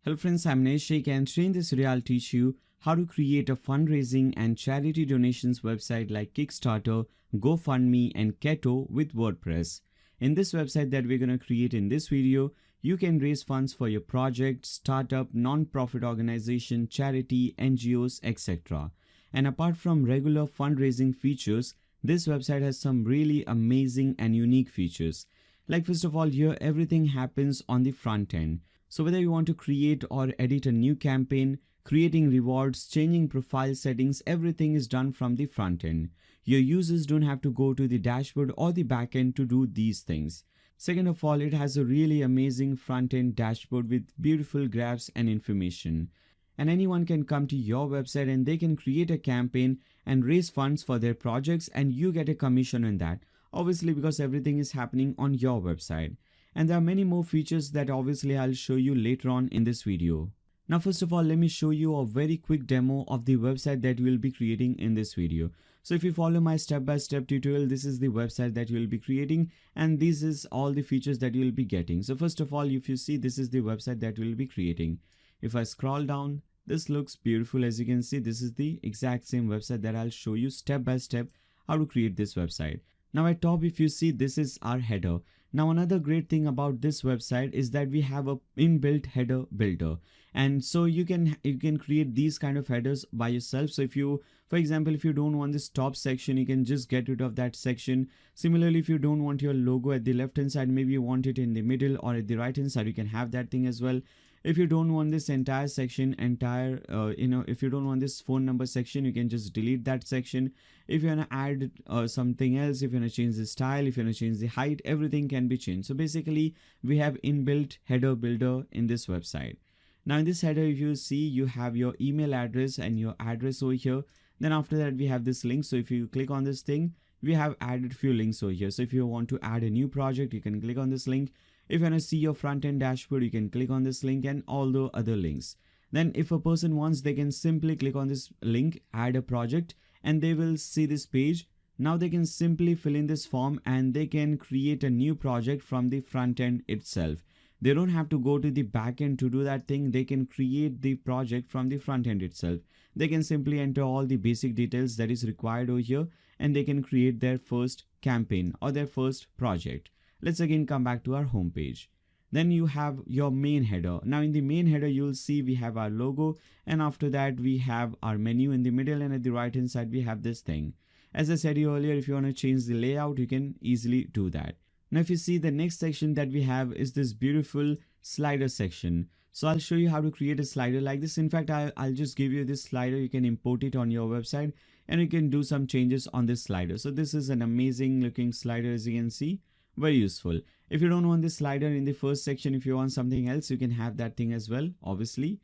Hello friends, I'm Neshik and today in this video I'll teach you how to create a fundraising and charity donations website like Kickstarter, GoFundMe and Keto with WordPress. In this website that we're going to create in this video, you can raise funds for your project, startup, non-profit organization, charity, NGOs, etc. And apart from regular fundraising features, this website has some really amazing and unique features. Like first of all, here everything happens on the front end. So whether you want to create or edit a new campaign, creating rewards, changing profile settings, everything is done from the front end. Your users don't have to go to the dashboard or the back end to do these things. Second of all, it has a really amazing front end dashboard with beautiful graphs and information. And anyone can come to your website and they can create a campaign and raise funds for their projects and you get a commission on that. Obviously because everything is happening on your website. And there are many more features that obviously I'll show you later on in this video. Now first of all, let me show you a very quick demo of the website that we'll be creating in this video. So if you follow my step-by-step tutorial, this is the website that you will be creating and this is all the features that you will be getting. So first of all, if you see, this is the website that we'll be creating. If I scroll down, this looks beautiful. As you can see, this is the exact same website that I'll show you step-by-step how to create this website. Now at top, if you see, this is our header. Now another great thing about this website is that we have a inbuilt header builder, and so you can create these kind of headers by yourself. So if you, for example, if you don't want this top section, you can just get rid of that section. Similarly, if you don't want your logo at the left hand side, maybe you want it in the middle or at the right hand side, you can have that thing as well. If you don't want this entire section, if you don't want this phone number section, you can just delete that section. If you want to add something else, if you want to change the style, if you want to change the height, everything can be changed. So basically, we have inbuilt header builder in this website. Now in this header, if you see, you have your email address and your address over here. Then after that, we have this link. So if you click on this thing, we have added few links over here. So if you want to add a new project, you can click on this link. If you want to see your front-end dashboard, you can click on this link and all the other links. Then if a person wants, they can simply click on this link, add a project, and they will see this page. Now they can simply fill in this form and they can create a new project from the front end itself. They don't have to go to the back end to do that thing. They can create the project from the front end itself. They can simply enter all the basic details that is required over here and they can create their first campaign or their first project. Let's again come back to our home page. Then you have your main header. Now in the main header, you'll see we have our logo and after that we have our menu in the middle and at the right hand side we have this thing. As I said earlier, if you want to change the layout, you can easily do that. Now if you see, the next section that we have is this beautiful slider section. So I'll show you how to create a slider like this. In fact, I'll just give you this slider. You can import it on your website and you can do some changes on this slider. So this is an amazing looking slider, as you can see. Very useful. If you don't want this slider in the first section, if you want something else, you can have that thing as well, obviously.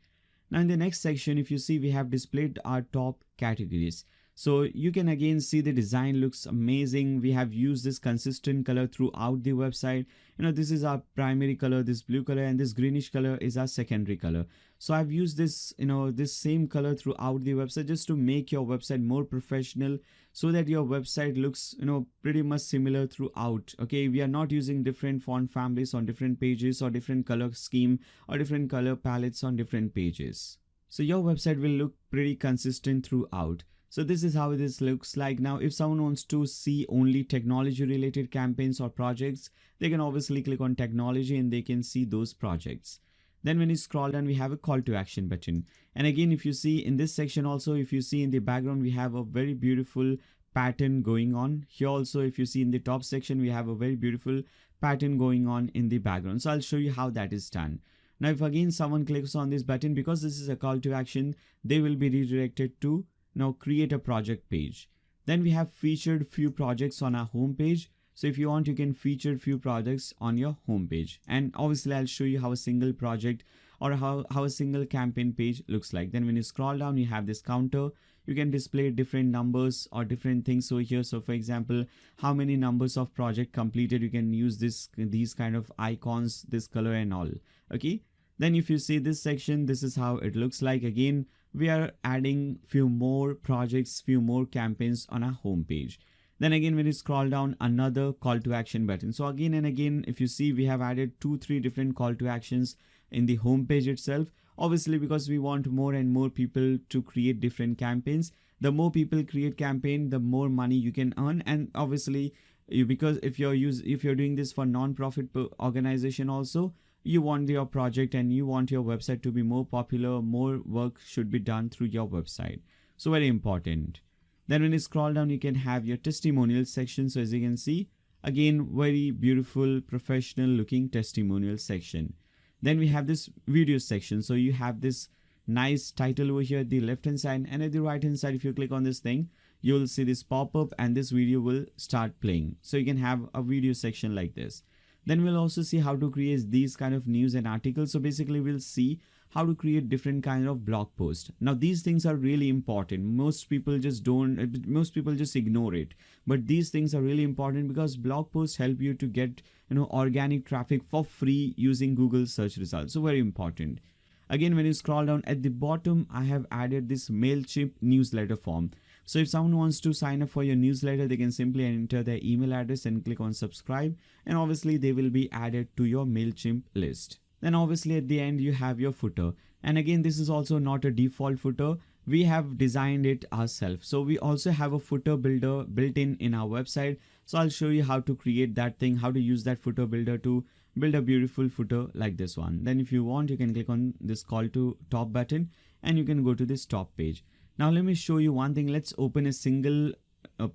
Now in the next section, if you see, we have displayed our top categories. So you can again see the design looks amazing. We have used this consistent color throughout the website. This is our primary color, this blue color, and this greenish color is our secondary color. So I've used this, this same color throughout the website just to make your website more professional so that your website looks, pretty much similar throughout. Okay, we are not using different font families on different pages or different color scheme or different color palettes on different pages. So your website will look pretty consistent throughout. So this is how this looks like. Now, if someone wants to see only technology related campaigns or projects, they can obviously click on technology and they can see those projects. Then when you scroll down, we have a call to action button. And again, if you see in this section also, if you see in the background, we have a very beautiful pattern going on. Here also, if you see in the top section, we have a very beautiful pattern going on in the background. So I'll show you how that is done. Now, if again someone clicks on this button, because this is a call to action, they will be redirected to now create a project page. Then we have featured few projects on our home page. So if you want, you can feature few projects on your home page. And obviously I'll show you how a single project or how a single campaign page looks like. Then when you scroll down, you have this counter. You can display different numbers or different things over here. So for example, how many numbers of project completed, you can use these kind of icons, this color and all. Okay. Then if you see this section, this is how it looks like. Again, we are adding few more projects, few more campaigns on our home page. Then again, when you scroll down, another call to action button. So again and again, if you see, we have added 2-3 different call to actions in the homepage itself. Obviously, because we want more and more people to create different campaigns. The more people create campaign, the more money you can earn. And obviously, because if you're doing this for non-profit organization also, you want your project and you want your website to be more popular, more work should be done through your website. So very important. Then when you scroll down, you can have your testimonial section. So as you can see, again, very beautiful, professional looking testimonial section. Then we have this video section. So you have this nice title over here at the left hand side, and at the right hand side, if you click on this thing, you will see this pop-up and this video will start playing. So you can have a video section like this. Then we'll also see how to create these kind of news and articles. So basically we'll see how to create different kind of blog posts. Now these things are really important. Most people just ignore it. But these things are really important because blog posts help you to get, organic traffic for free using Google search results. So very important. Again, when you scroll down at the bottom, I have added this MailChimp newsletter form. So if someone wants to sign up for your newsletter, they can simply enter their email address and click on subscribe. And obviously they will be added to your MailChimp list. Then obviously at the end, you have your footer. And again, this is also not a default footer. We have designed it ourselves. So we also have a footer builder built in our website. So I'll show you how to create that thing, how to use that footer builder to build a beautiful footer like this one. Then if you want, you can click on this call to top button and you can go to this top page. Now let me show you one thing. Let's open a single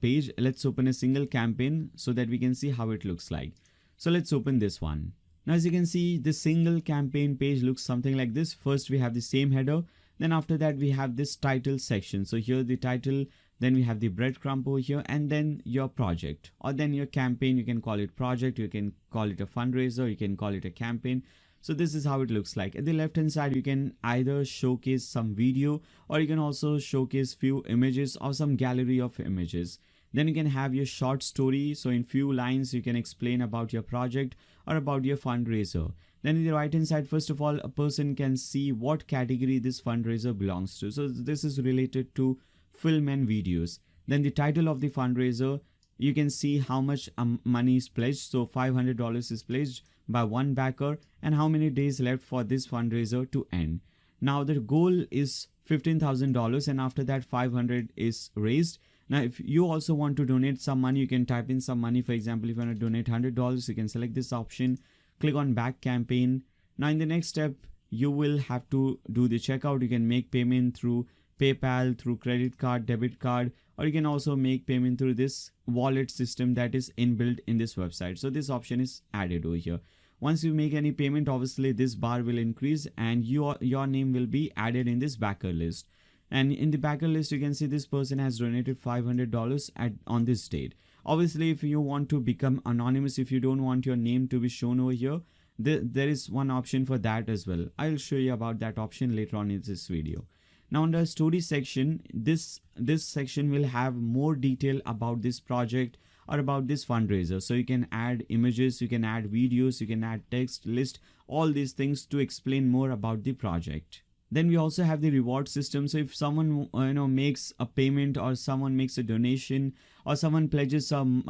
page. Let's open a single campaign so that we can see how it looks like. So let's open this one. Now as you can see, the single campaign page looks something like this. First we have the same header. Then after that we have this title section. So here the title, then we have the breadcrumb over here, and then your project or then your campaign. You can call it project, you can call it a fundraiser, you can call it a campaign. So this is how it looks like. At the left hand side, you can either showcase some video or you can also showcase few images or some gallery of images. Then you can have your short story. So in few lines, you can explain about your project or about your fundraiser. Then in the right hand side, first of all, a person can see what category this fundraiser belongs to. So this is related to film and videos. Then the title of the fundraiser, you can see how much money is pledged. So $500 is pledged by one backer and how many days left for this fundraiser to end. Now the goal is $15,000 and after that 500 is raised. Now if you also want to donate some money, you can type in some money. For example, if you want to donate $100, you can select this option, click on back campaign. Now in the next step, you will have to do the checkout. You can make payment through PayPal, through credit card, debit card, or you can also make payment through this wallet system that is inbuilt in this website. So this option is added over here. Once you make any payment, obviously this bar will increase and your name will be added in this backer list. And in the backer list, you can see this person has donated $500 on this date. Obviously, if you want to become anonymous, if you don't want your name to be shown over here, there is one option for that as well. I'll show you about that option later on in this video. Now under story section, this section will have more detail about this project or about this fundraiser. So you can add images, you can add videos, you can add text, list, all these things to explain more about the project. Then we also have the reward system. So if someone makes a payment or someone makes a donation or someone pledges some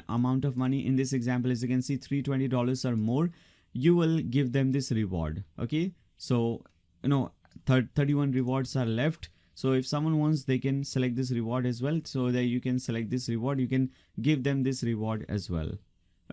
amount of money, in this example, as you can see, $320 or more, you will give them this reward. Okay, so 31 rewards are left. So if someone wants, they can select this reward as well. So that you can select this reward, you can give them this reward as well.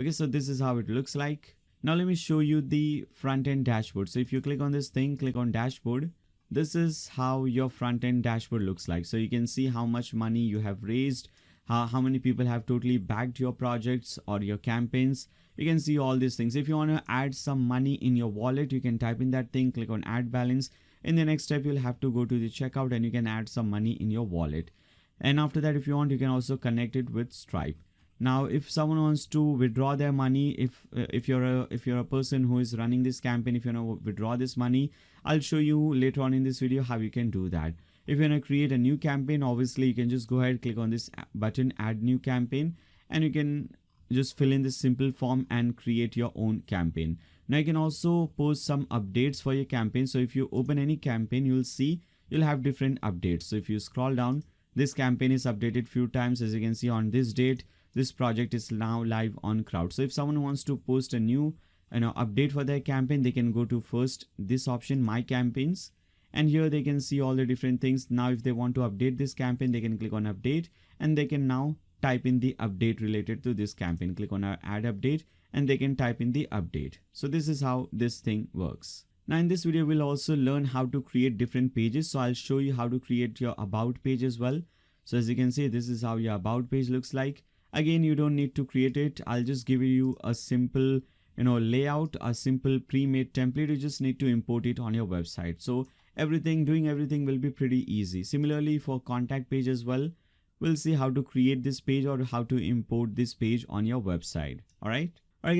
Okay, so this is how it looks like. Now let me show you the front end dashboard. So if you click on this thing, click on dashboard. This is how your front end dashboard looks like. So you can see how much money you have raised, how many people have totally backed your projects or your campaigns. You can see all these things. If you want to add some money in your wallet, you can type in that thing, click on add balance. In the next step, you'll have to go to the checkout and you can add some money in your wallet. And after that, if you want, you can also connect it with Stripe. Now, if someone wants to withdraw their money, if you're a person who is running this campaign, if you want to withdraw this money, I'll show you later on in this video how you can do that. If you want to create a new campaign, obviously you can just go ahead, click on this button, add new campaign, and you can just fill in this simple form and create your own campaign. Now you can also post some updates for your campaign. So if you open any campaign, you'll see you'll have different updates. So if you scroll down, this campaign is updated few times. As you can see on this date, this project is now live on Crowd. So if someone wants to post a new update for their campaign, they can go to first this option, my campaigns, and here they can see all the different things. Now if they want to update this campaign, they can click on update, and they can now type in the update related to this campaign. Click on add update, and they can type in the update. So this is how this thing works. Now in this video, we'll also learn how to create different pages. So I'll show you how to create your about page as well. So as you can see, this is how your about page looks like. Again, you don't need to create it. I'll just give you a simple layout, a simple pre-made template. You just need to import it on your website. So doing everything will be pretty easy. Similarly for contact page as well, we'll see how to create this page or how to import this page on your website. Alright,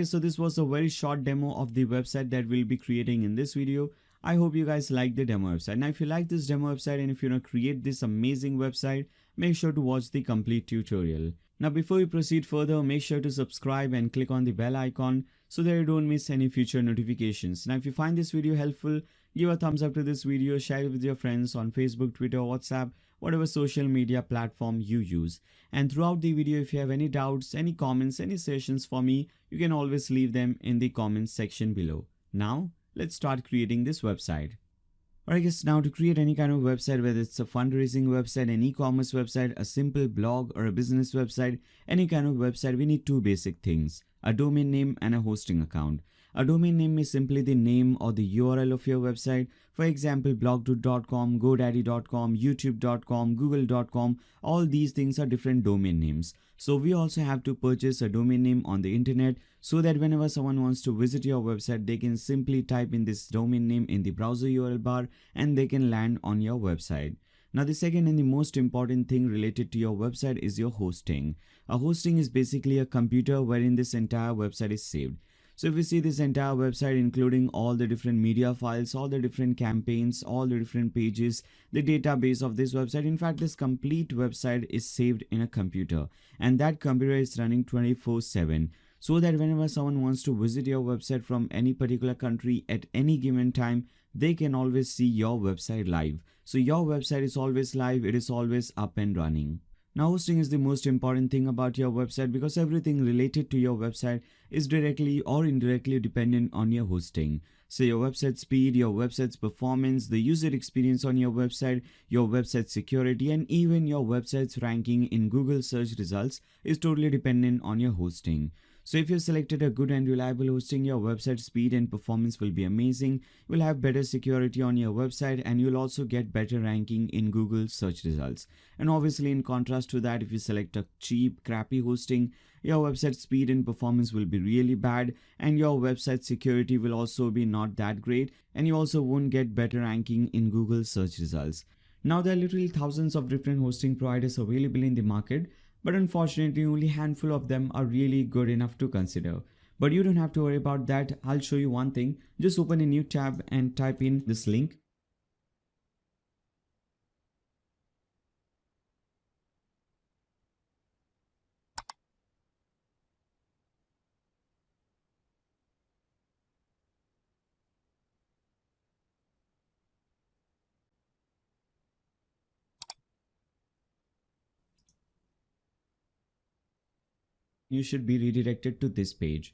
so this was a very short demo of the website that we'll be creating in this video. I hope you guys like the demo website. Now if you like this demo website and if you want to create this amazing website, make sure to watch the complete tutorial. Now before we proceed further, make sure to subscribe and click on the bell icon so that you don't miss any future notifications. Now if you find this video helpful, give a thumbs up to this video, share it with your friends on Facebook, Twitter, WhatsApp, whatever social media platform you use. And throughout the video, if you have any doubts, any comments, any suggestions for me, you can always leave them in the comments section below. Now let's start creating this website. Alright guys, now to create any kind of website, whether it's a fundraising website, an e-commerce website, a simple blog or a business website, any kind of website, we need two basic things: a domain name and a hosting account. A domain name is simply the name or the URL of your website. For example, blogdude.com, godaddy.com, youtube.com, google.com, all these things are different domain names. So we also have to purchase a domain name on the internet so that whenever someone wants to visit your website, they can simply type in this domain name in the browser URL bar and they can land on your website. Now the second and the most important thing related to your website is your hosting. A hosting is basically a computer wherein this entire website is saved. So if you see this entire website, including all the different media files, all the different campaigns, all the different pages, the database of this website, in fact, this complete website is saved in a computer, and that computer is running 24/7. So that whenever someone wants to visit your website from any particular country at any given time, they can always see your website live. So your website is always live, it is always up and running. Now hosting is the most important thing about your website because everything related to your website is directly or indirectly dependent on your hosting. So your website speed, your website's performance, the user experience on your website security, and even your website's ranking in Google search results is totally dependent on your hosting. So if you selected a good and reliable hosting, your website speed and performance will be amazing. You will have better security on your website and you'll also get better ranking in Google search results. And obviously in contrast to that, if you select a cheap, crappy hosting, your website speed and performance will be really bad and your website security will also be not that great, and you also won't get better ranking in Google search results. Now there are literally thousands of different hosting providers available in the market, but unfortunately only a handful of them are really good enough to consider. But you don't have to worry about that. I'll show you one thing. Just open a new tab and type in this link. You should be redirected to this page.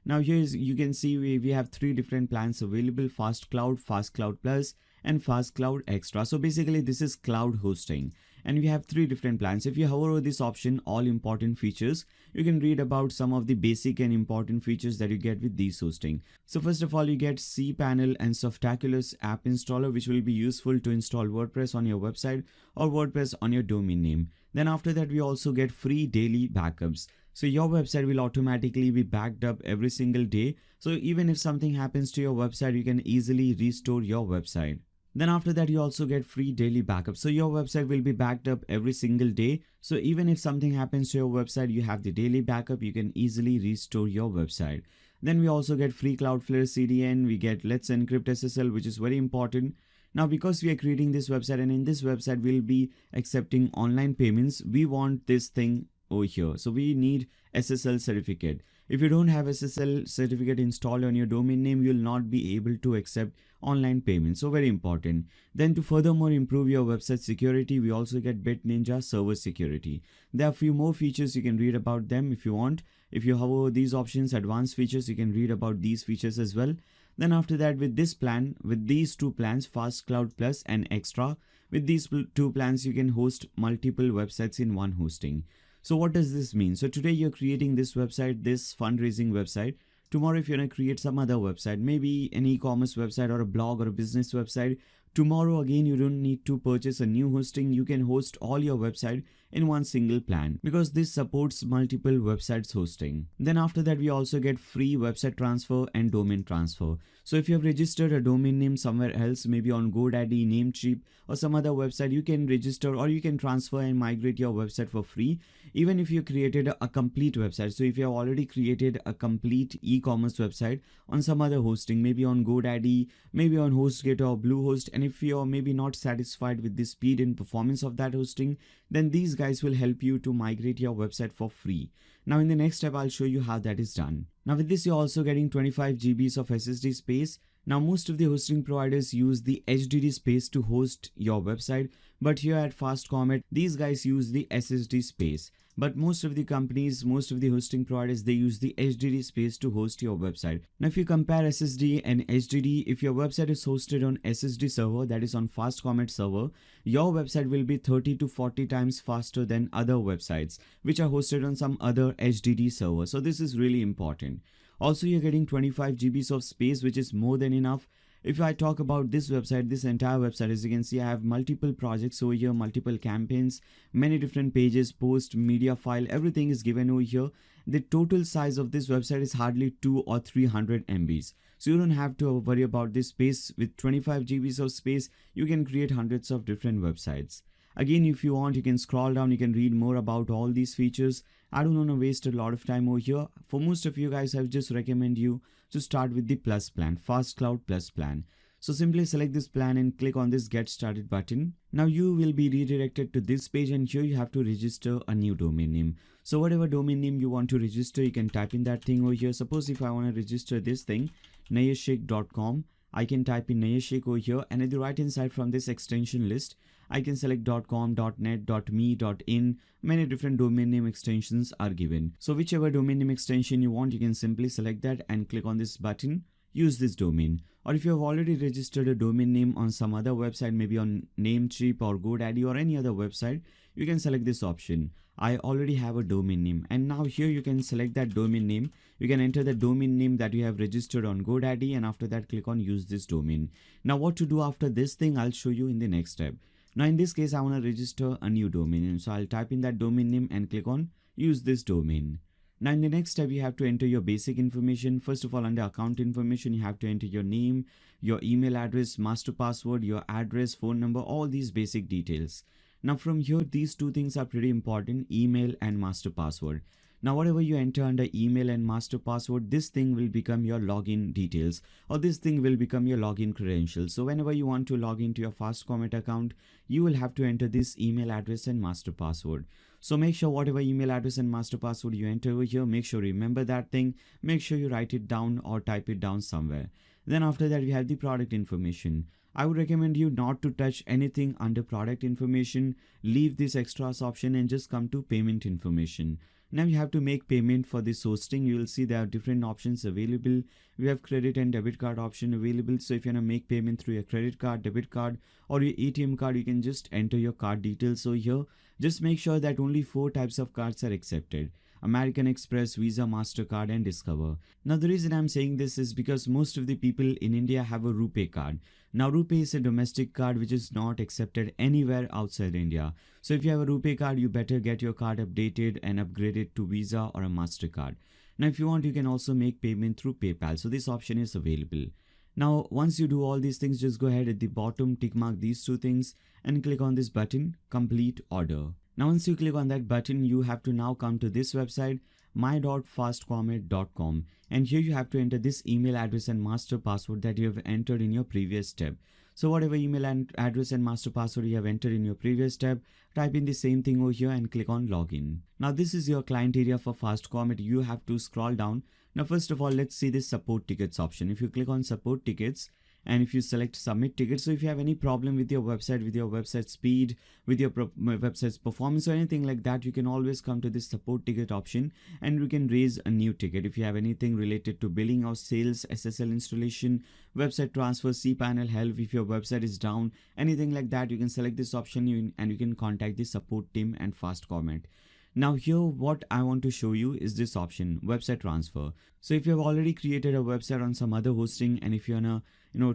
Now here you can see we have three different plans available: Fast Cloud, Fast Cloud Plus, and Fast Cloud Extra. So basically this is cloud hosting and we have three different plans. If you hover over this option, all important features, you can read about some of the basic and important features that you get with these hosting. So first of all, you get cPanel and Softaculous app installer, which will be useful to install WordPress on your website or WordPress on your domain name. Then after that, we also get free daily backups. So your website will automatically be backed up every single day. So even if something happens to your website, you can easily restore your website. Then after that, you also get free daily backup. So your website will be backed up every single day. So even if something happens to your website, you have the daily backup, you can easily restore your website. Then we also get free Cloudflare CDN, we get Let's Encrypt SSL, which is very important. Now because we are creating this website and in this website we'll be accepting online payments, we want this thing over here. So we need SSL certificate. If you don't have SSL certificate installed on your domain name, you'll not be able to accept online payments. So very important. Then to furthermore improve your website security, we also get BitNinja server security. There are a few more features, you can read about them if you want. If you hover these options, advanced features, you can read about these features as well. Then after that, with this plan, with these two plans, Fast Cloud Plus and Extra, with these two plans, you can host multiple websites in one hosting. So what does this mean? So today you're creating this website, this fundraising website. Tomorrow, if you're going to create some other website, maybe an e-commerce website or a blog or a business website, tomorrow again, you don't need to purchase a new hosting. You can host all your website in one single plan because this supports multiple websites hosting. Then after that, we also get free website transfer and domain transfer. So if you have registered a domain name somewhere else, maybe on GoDaddy, Namecheap or some other website, you can register or you can transfer and migrate your website for free. Even if you created a complete website. So if you have already created a complete e-commerce website on some other hosting, maybe on GoDaddy, maybe on HostGator or Bluehost, and if you're maybe not satisfied with the speed and performance of that hosting, then these guys will help you to migrate your website for free. Now in the next step, I'll show you how that is done. Now with this, you're also getting 25 GBs of SSD space. Now most of the hosting providers use the HDD space to host your website, but here at Fast Comet, these guys use the SSD space. But most of the companies, most of the hosting providers, they use the HDD space to host your website. Now if you compare SSD and HDD, if your website is hosted on SSD server, that is on Fast Comet server, your website will be 30 to 40 times faster than other websites which are hosted on some other HDD server. So this is really important. Also, you're getting 25 GBs of space, which is more than enough. If I talk about this website, this entire website, as you can see, I have multiple projects over here, multiple campaigns, many different pages, post, media file, everything is given over here. The total size of this website is hardly 200 or 300 MBs. So you don't have to worry about this space. With 25 GBs of space, you can create hundreds of different websites. Again, if you want, you can scroll down, you can read more about all these features. I don't want to waste a lot of time over here. For most of you guys, I would just recommend you to start with the Plus plan, Fast Cloud Plus plan. So simply select this plan and click on this Get Started button. Now you will be redirected to this page, and here you have to register a new domain name. So whatever domain name you want to register, you can type in that thing over here. Suppose if I want to register this thing, nayashik.com, I can type in Nayashik over here, and at the right hand side from this extension list, I can select .com, .net, .me, .in. Many different domain name extensions are given. So whichever domain name extension you want, you can simply select that and click on this button, use this domain. Or if you have already registered a domain name on some other website, maybe on Namecheap or GoDaddy or any other website, you can select this option. I already have a domain name, and now here you can select that domain name. You can enter the domain name that you have registered on GoDaddy, and after that click on use this domain. Now what to do after this thing, I'll show you in the next step. Now in this case, I want to register a new domain name. So I'll type in that domain name and click on use this domain. Now in the next step, you have to enter your basic information. First of all, under account information, you have to enter your name, your email address, master password, your address, phone number, all these basic details. Now from here, these two things are pretty important, email and master password. Now whatever you enter under email and master password, this thing will become your login details, or this thing will become your login credentials. So whenever you want to log into your Fast Comet account, you will have to enter this email address and master password. So make sure whatever email address and master password you enter over here, make sure you remember that thing. Make sure you write it down or type it down somewhere. Then after that, we have the product information. I would recommend you not to touch anything under product information. Leave this extras option and just come to payment information. Now you have to make payment for this hosting. You will see there are different options available. We have credit and debit card option available. So if you want to make payment through your credit card, debit card, or your ATM card, you can just enter your card details. So here, just make sure that only 4 types of cards are accepted: American Express, Visa, MasterCard, and Discover. Now the reason I'm saying this is because most of the people in India have a RuPay card. Now RuPay is a domestic card which is not accepted anywhere outside India. So if you have a RuPay card, you better get your card updated and upgraded to Visa or a MasterCard. Now if you want, you can also make payment through PayPal. So this option is available. Now once you do all these things, just go ahead at the bottom, tick mark these 2 things and click on this button, complete order. Now once you click on that button, you have to now come to this website, my.fastcomet.com, and here you have to enter this email address and master password that you have entered in your previous step. So whatever email address and master password you have entered in your previous step, type in the same thing over here and click on login. Now this is your client area for Fast Comet. You have to scroll down. Now first of all, let's see this support tickets option. If you click on support tickets and if you select submit ticket, so if you have any problem with your website speed, with your website's performance or anything like that, you can always come to this support ticket option and you can raise a new ticket. If you have anything related to billing or sales, SSL installation, website transfer, cPanel help, if your website is down, anything like that, you can select this option and you can contact the support team and fast comment. Now here what I want to show you is this option, website transfer. So if you have already created a website on some other hosting, and if you wanna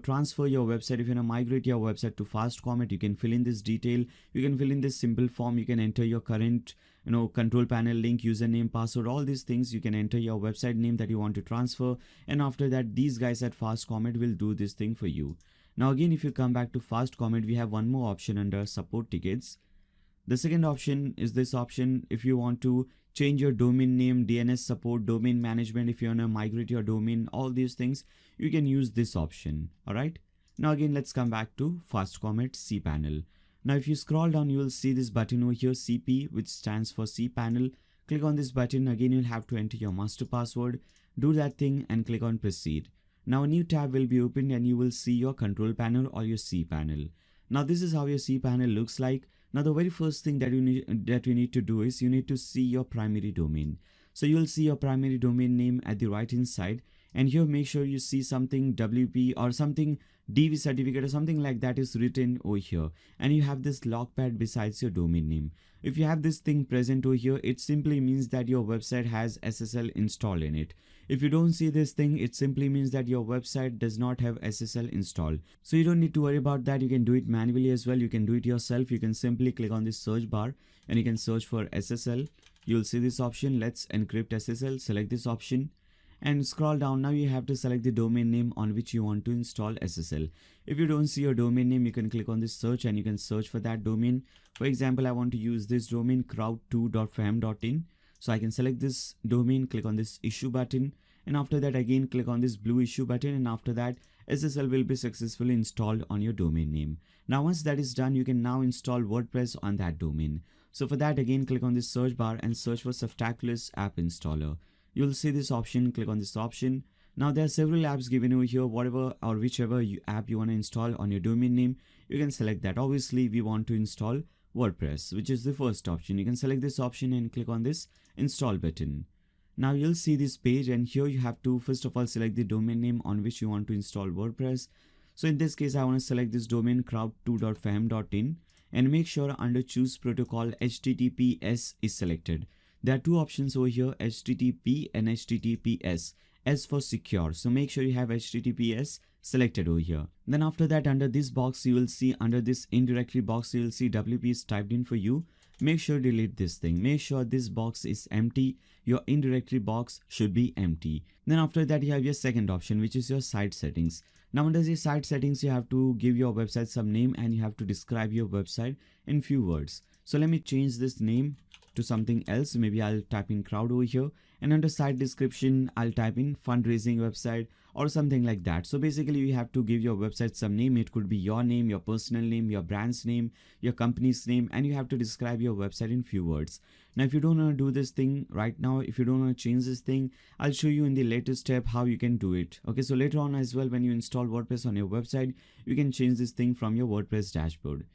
transfer your website, if you wanna migrate your website to fast comment, you can fill in this detail, you can fill in this simple form, you can enter your current control panel link, username, password, all these things. You can enter your website name that you want to transfer, and after that these guys at fast comment will do this thing for you. Now again, if you come back to fast comment, we have one more option under support tickets. The second option is this option. If you want to change your domain name, DNS support, domain management, if you want to migrate your domain, all these things, you can use this option. All right. Now again, let's come back to fast comment cPanel. Now if you scroll down, you will see this button over here, CP, which stands for cPanel. Click on this button. Again, you'll have to enter your master password. Do that thing and click on proceed. Now a new tab will be opened and you will see your control panel or your cPanel. Now this is how your cPanel looks like. Now the very first thing that you need to do is you need to see your primary domain. So you'll see your primary domain name at the right hand side, and here make sure you see something WP or something DV certificate or something like that is written over here, and you have this logpad besides your domain name. If you have this thing present over here, it simply means that your website has SSL installed in it. If you don't see this thing, it simply means that your website does not have SSL installed. So you don't need to worry about that. You can do it manually as well. You can do it yourself. You can simply click on this search bar and you can search for SSL. You'll see this option, let's encrypt SSL. Select this option and scroll down. Now you have to select the domain name on which you want to install SSL. If you don't see your domain name, you can click on this search and you can search for that domain. For example, I want to use this domain, crowd2.fam.in. So I can select this domain, click on this issue button, and after that again click on this blue issue button, and after that SSL will be successfully installed on your domain name. Now once that is done, you can now install WordPress on that domain. So for that, again click on this search bar and search for Softaculous app installer. You'll see this option, click on this option. Now there are several apps given over here. Whatever or whichever app you want to install on your domain name, you can select that. Obviously we want to install WordPress, which is the first option. You can select this option and click on this install button. Now you'll see this page, and here you have to first of all select the domain name on which you want to install WordPress. So in this case, I want to select this domain, crowd2.fam.in, and make sure under choose protocol HTTPS is selected. There are two options over here, HTTP and HTTPS. S for secure, so make sure you have HTTPS selected over here. Then after that, under this box you will see, under this indirectory box you will see WP is typed in for you. Make sure delete this thing. Make sure this box is empty. Your indirectory box should be empty. Then after that you have your second option, which is your site settings. Now under the site settings, you have to give your website some name and you have to describe your website in few words. So let me change this name to something else. Maybe I'll type in crowd over here, and under site description I'll type in fundraising website or something like that. So basically you have to give your website some name. It could be your name, your personal name, your brand's name, your company's name, and you have to describe your website in few words. Now if you don't want to do this thing right now, if you don't want to change this thing, I'll show you in the latest step how you can do it. Okay, so later on as well, when you install WordPress on your website, you can change this thing from your WordPress dashboard.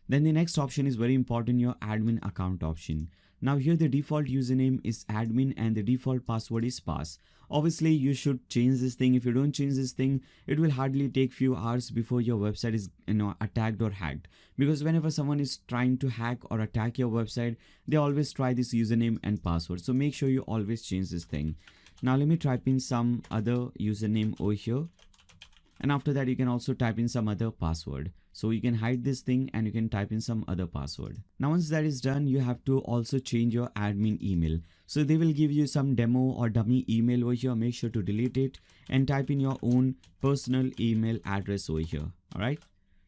Then the next option is very important, your admin account option. Now here the default username is admin and the default password is pass. Obviously you should change this thing. If you don't change this thing, it will hardly take few hours before your website is attacked or hacked. Because whenever someone is trying to hack or attack your website, they always try this username and password. So make sure you always change this thing. Now let me type in some other username over here. And after that you can also type in some other password. So you can hide this thing and you can type in some other password. Now once that is done, you have to also change your admin email. So they will give you some demo or dummy email over here. Make sure to delete it and type in your own personal email address over here. Alright.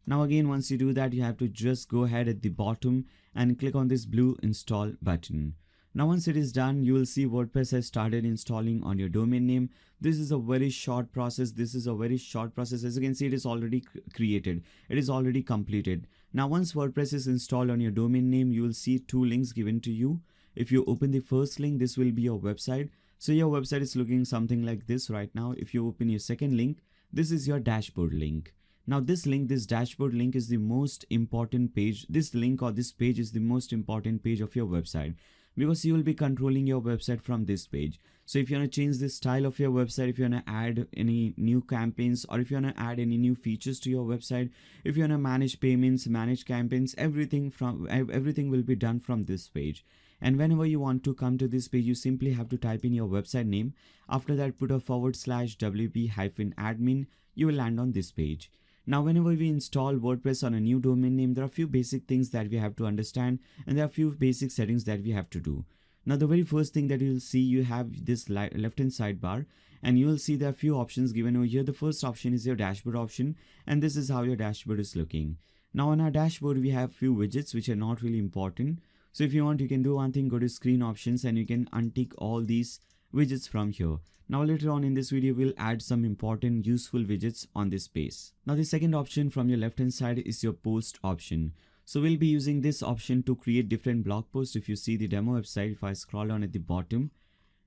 Now again, once you do that, you have to just go ahead at the bottom and click on this blue install button. Now once it is done, you will see WordPress has started installing on your domain name. This is a very short process. As you can see, it is already created. It is already completed. Now once WordPress is installed on your domain name, you will see two links given to you. If you open the first link, this will be your website. So your website is looking something like this right now. If you open your second link, this is your dashboard link. Now this link, this dashboard link, is the most important page. This link or this page is the most important page of your website, because you will be controlling your website from this page. So if you want to change the style of your website, if you want to add any new campaigns, or if you want to add any new features to your website, if you want to manage payments, manage campaigns, everything will be done from this page. And whenever you want to come to this page, you simply have to type in your website name. After that, put a /wp-admin. You will land on this page. Now, whenever we install WordPress on a new domain name, there are a few basic things that we have to understand, and there are a few basic settings that we have to do. Now, the very first thing that you'll see, you have this left-hand sidebar, and you will see there are a few options given over here. The first option is your dashboard option, and this is how your dashboard is looking. Now, on our dashboard, we have few widgets which are not really important. So if you want, you can do one thing, go to screen options, and you can untick all these widgets from here. Now later on in this video, we'll add some important useful widgets on this page. Now the second option from your left hand side is your post option. So we'll be using this option to create different blog posts. If you see the demo website, if I scroll down at the bottom,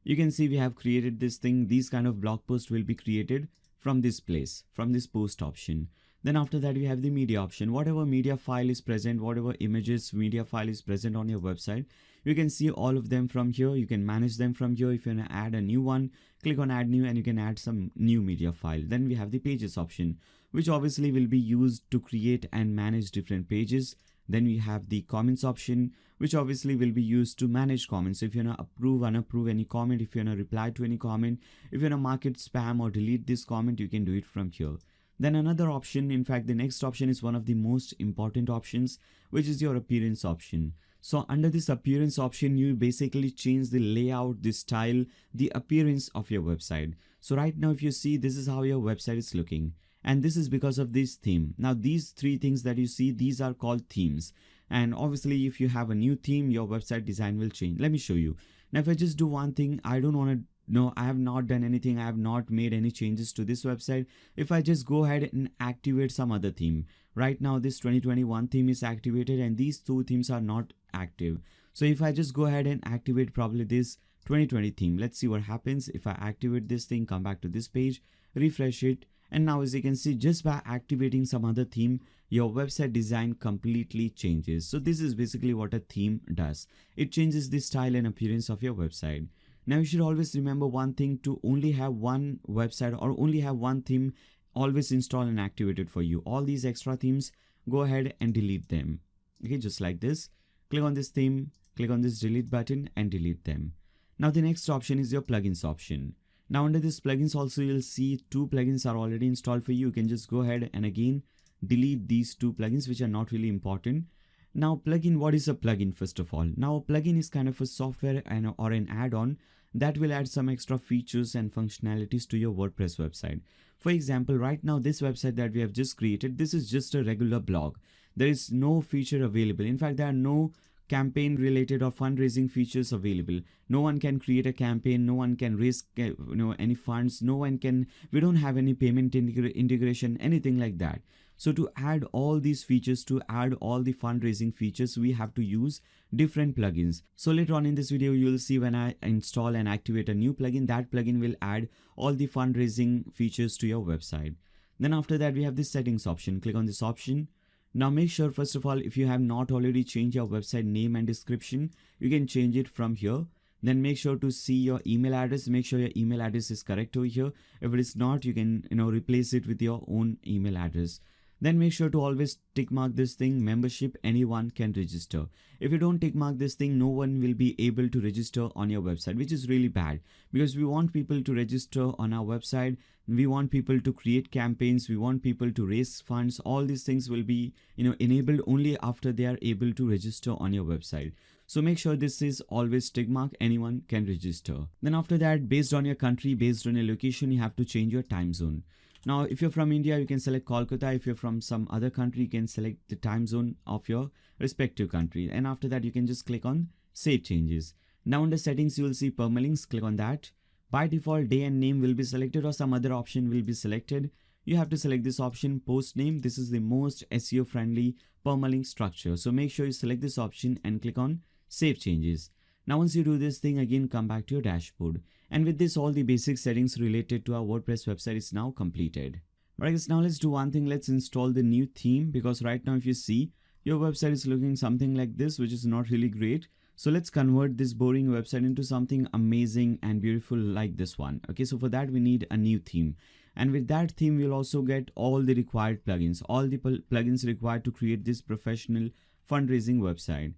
you can see we have created this thing. These kind of blog posts will be created from this place, from this post option. Then after that, we have the media option. Whatever media file is present, whatever images media file is present on your website, you can see all of them from here. You can manage them from here. If you want to add a new one, click on add new, and you can add some new media file. Then we have the pages option, which obviously will be used to create and manage different pages. Then we have the comments option, which obviously will be used to manage comments. So if you want to approve, unapprove any comment, if you want to reply to any comment, if you want to mark it spam or delete this comment, you can do it from here. Then another option, in fact, the next option is one of the most important options, which is your appearance option. So under this appearance option, you basically change the layout, the style, the appearance of your website. So right now, if you see, this is how your website is looking. And this is because of this theme. Now, these three things that you see, these are called themes. And obviously, if you have a new theme, your website design will change. Let me show you. Now, if I just do one thing, I don't want to no, I have not done anything. I have not made any changes to this website. If I just go ahead and activate some other theme, right now this 2021 theme is activated and these two themes are not active. So if I just go ahead and activate probably this 2020 theme, let's see what happens. If I activate this thing, come back to this page, refresh it. And now as you can see, just by activating some other theme, your website design completely changes. So this is basically what a theme does. It changes the style and appearance of your website. Now you should always remember one thing, to only have one website or only have one theme always install and activated for you. All these extra themes, go ahead and delete them. Okay, just like this. Click on this theme, click on this delete button and delete them. Now the next option is your plugins option. Now under this plugins also, you'll see two plugins are already installed for you. You can just go ahead and again delete these two plugins which are not really important. Now plugin, what is a plugin first of all? Now a plugin is kind of a software or an add-on that will add some extra features and functionalities to your WordPress website. For example, right now this website that we have just created, this is just a regular blog. There is no feature available. In fact, there are no campaign related or fundraising features available. No one can create a campaign, no one can raise any funds, we don't have any payment integration, anything like that. So to add all these features, to add all the fundraising features, we have to use different plugins. So later on in this video, you will see when I install and activate a new plugin, that plugin will add all the fundraising features to your website. Then after that, we have this settings option. Click on this option. Now make sure, first of all, if you have not already changed your website name and description, you can change it from here. Then make sure to see your email address. Make sure your email address is correct over here. If it is not, you can replace it with your own email address. Then make sure to always tick mark this thing, membership, anyone can register. If you don't tick mark this thing, no one will be able to register on your website, which is really bad, because we want people to register on our website. We want people to create campaigns. We want people to raise funds. All these things will be enabled only after they are able to register on your website. So make sure this is always tick mark, anyone can register. Then after that, based on your country, based on your location, you have to change your time zone. Now, if you're from India, you can select Kolkata. If you're from some other country, you can select the time zone of your respective country. And after that, you can just click on Save Changes. Now under settings, you will see permalinks. Click on that. By default, day and name will be selected or some other option will be selected. You have to select this option, post name. This is the most SEO friendly permalink structure. So make sure you select this option and click on Save Changes. Now once you do this thing, again come back to your dashboard. And with this, all the basic settings related to our WordPress website is now completed. Alright guys, now let's do one thing. Let's install the new theme, because right now if you see, your website is looking something like this, which is not really great. So let's convert this boring website into something amazing and beautiful like this one. Okay, so for that we need a new theme. And with that theme, we'll also get all the required plugins, all the plugins required to create this professional fundraising website.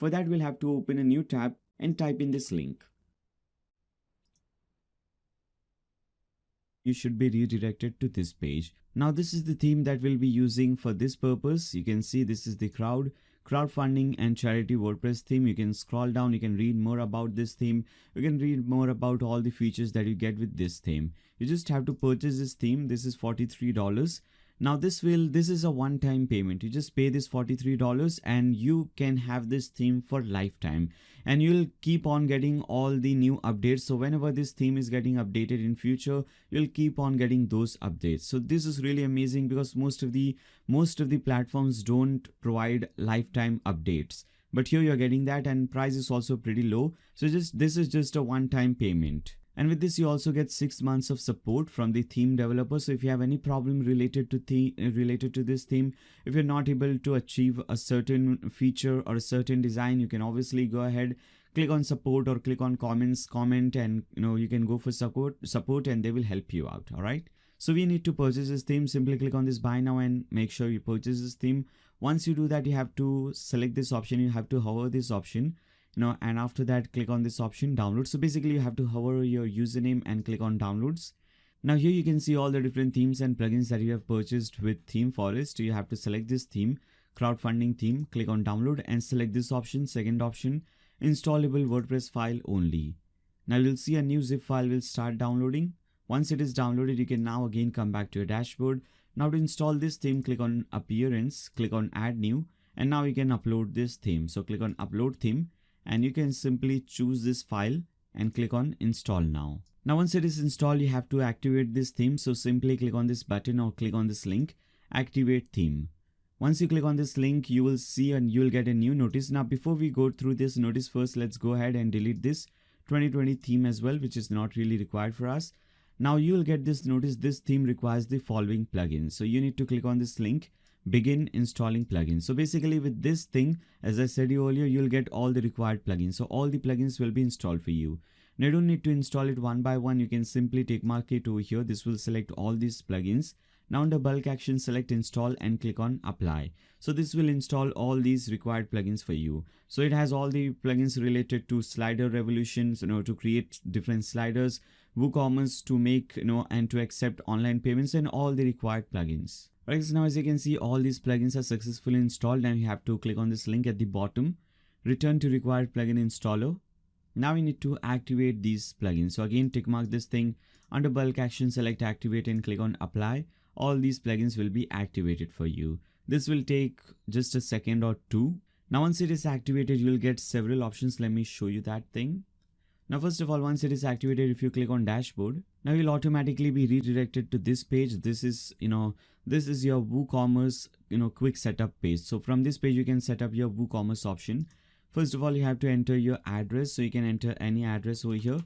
For that, we'll have to open a new tab and type in this link. You should be redirected to this page. Now this is the theme that we'll be using for this purpose. You can see this is the crowdfunding and charity WordPress theme. You can scroll down, you can read more about this theme. You can read more about all the features that you get with this theme. You just have to purchase this theme. This is $43. Now this is a one-time payment. You just pay this $43 and you can have this theme for lifetime, and you'll keep on getting all the new updates. So whenever this theme is getting updated in future, you'll keep on getting those updates. So this is really amazing, because most of the platforms don't provide lifetime updates, but here you're getting that, and price is also pretty low. So this is just a one-time payment. And with this, you also get 6 months of support from the theme developer. So if you have any problem related to this theme, if you're not able to achieve a certain feature or a certain design, you can obviously go ahead, click on support or click on comment, and you can go for support and they will help you out. All right. So we need to purchase this theme. Simply click on this buy now and make sure you purchase this theme. Once you do that, you have to select this option. You have to hover this option. And after that, click on this option, download. So basically you have to hover your username and click on downloads. Now here you can see all the different themes and plugins that you have purchased with Theme Forest. You have to select this theme, crowdfunding theme, click on download and select this option, second option, installable WordPress file only. Now you'll see a new zip file will start downloading. Once it is downloaded, you can now again come back to your dashboard. Now to install this theme, click on appearance, click on add new, and now you can upload this theme. So click on upload theme, and you can simply choose this file and click on install now. Now once it is installed, you have to activate this theme. So simply click on this button or click on this link, activate theme. Once you click on this link, you will see and you'll get a new notice. Now before we go through this notice, first let's go ahead and delete this 2020 theme as well, which is not really required for us. Now you will get this notice, this theme requires the following plugins. So you need to click on this link, begin installing plugins. So basically with this thing, as I said earlier, you'll get all the required plugins. So all the plugins will be installed for you. Now you don't need to install it one by one. You can simply take mark it over here. This will select all these plugins. Now under bulk action, select install and click on apply. So this will install all these required plugins for you. So it has all the plugins related to slider revolutions, to create different sliders, WooCommerce to make, and to accept online payments, and all the required plugins. Right, so now as you can see, all these plugins are successfully installed, and you have to click on this link at the bottom, return to required plugin installer. Now we need to activate these plugins. So again, tick mark this thing, under bulk action, select activate and click on apply. All these plugins will be activated for you. This will take just a second or two. Now once it is activated, you will get several options. Let me show you that thing. Now first of all, once it is activated, if you click on dashboard, now you'll automatically be redirected to this page. This is your WooCommerce quick setup page. So from this page you can set up your WooCommerce option. First of all, you have to enter your address. So you can enter any address over here.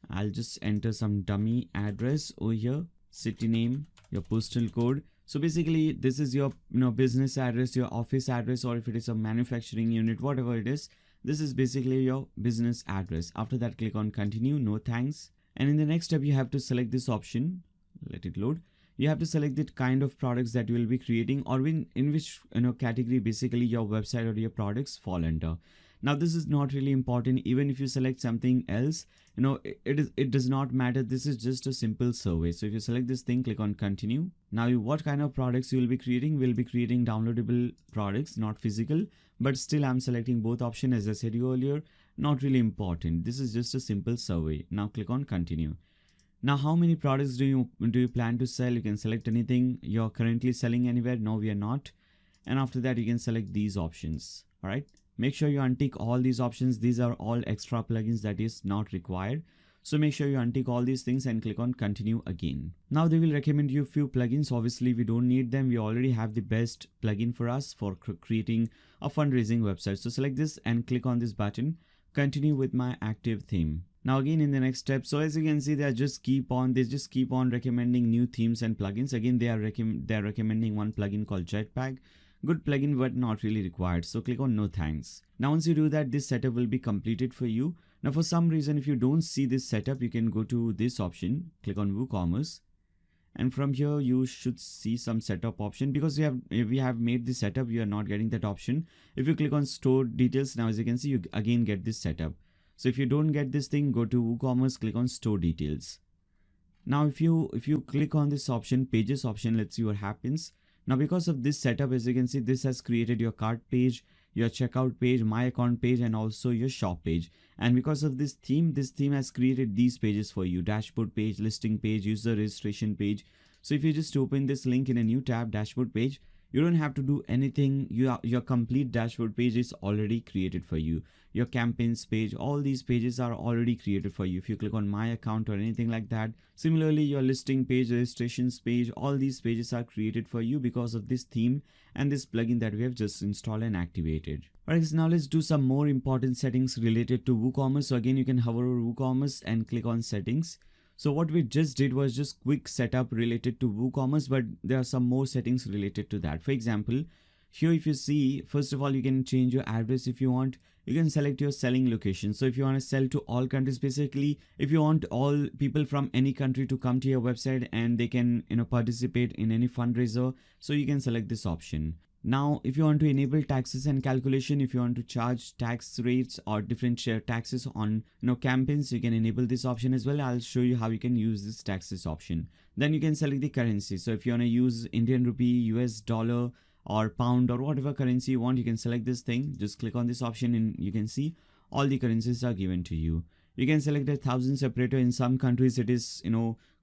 I'll just enter some dummy address over here, city name, your postal code. So basically this is your business address, your office address, or if it is a manufacturing unit, whatever it is, this is basically your business address. After that, click on continue, no thanks. And in the next step, you have to select this option, let it load. You have to select the kind of products that you will be creating, or in which category basically your website or your products fall under. Now this is not really important. Even if you select something else, it does not matter. This is just a simple survey. So if you select this thing, click on continue. Now what kind of products you will be creating? We'll be creating downloadable products, not physical, but still I'm selecting both options. As I said earlier, not really important. This is just a simple survey. Now click on continue. Now how many products do you plan to sell? You can select anything. You're currently selling anywhere? No, we are not. And after that, you can select these options. All right. Make sure you untick all these options. These are all extra plugins that is not required. So make sure you untick all these things and click on continue again. Now they will recommend you a few plugins. Obviously we don't need them. We already have the best plugin for us for creating a fundraising website. So select this and click on this button, continue with my active theme. Now again in the next step, so as you can see, they just keep on recommending new themes and plugins. Again, they are recommending one plugin called Jetpack. Good plugin, but not really required. So click on no thanks. Now once you do that, this setup will be completed for you. Now for some reason, if you don't see this setup, you can go to this option, click on WooCommerce. And from here you should see some setup option, because we have made the setup, you are not getting that option. If you click on store details, now as you can see, you again get this setup. So if you don't get this thing, go to WooCommerce, click on store details. Now if you click on this option, pages option, let's see what happens. Now because of this setup, as you can see, this has created your cart page, your checkout page, my account page, and also your shop page. And because of this theme has created these pages for you: dashboard page, listing page, user registration page. So if you just open this link in a new tab, dashboard page, you don't have to do anything. Your complete dashboard page is already created for you. Your campaigns page, all these pages are already created for you. If you click on my account or anything like that, similarly your listing page, registrations page, all these pages are created for you because of this theme and this plugin that we have just installed and activated. Alright, so now let's do some more important settings related to WooCommerce. So again, you can hover over WooCommerce and click on settings. So what we just did was just quick setup related to WooCommerce, but there are some more settings related to that. For example, here if you see, first of all, you can change your address if you want. You can select your selling location. So if you want to sell to all countries, basically, if you want all people from any country to come to your website and they can, participate in any fundraiser, so you can select this option. Now, if you want to enable taxes and calculation, if you want to charge tax rates or different share taxes on campaigns, you can enable this option as well. I'll show you how you can use this taxes option. Then you can select the currency. So if you want to use Indian rupee, US dollar, or pound, or whatever currency you want, you can select this thing. Just click on this option and you can see all the currencies are given to you. You can select a 1000 separator. In some countries it is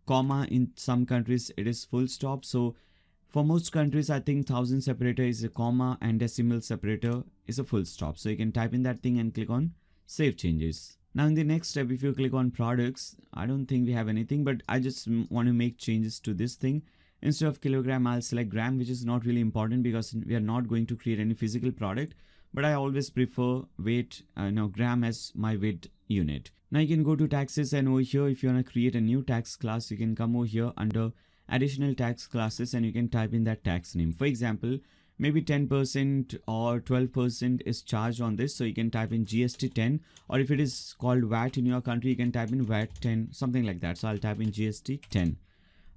comma, in some countries it is full stop. So for most countries, I think 1000 separator is a comma and decimal separator is a full stop. So you can type in that thing and click on save changes. Now in the next step, if you click on products, I don't think we have anything, but I just want to make changes to this thing. Instead of kilogram, I'll select gram, which is not really important because we are not going to create any physical product, but I always prefer weight, gram as my weight unit. Now you can go to taxes, and over here, if you want to create a new tax class, you can come over here under additional tax classes and you can type in that tax name. For example, maybe 10% or 12% is charged on this, so you can type in GST 10, or if it is called VAT in your country, you can type in VAT 10, something like that. So I'll type in GST 10.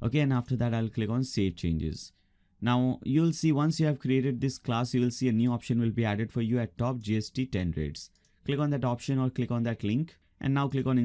Okay, and after that I'll click on save changes. Now you'll see, once you have created this class, you will see a new option will be added for you at top: GST 10 rates. Click on that option or click on that link, and now click on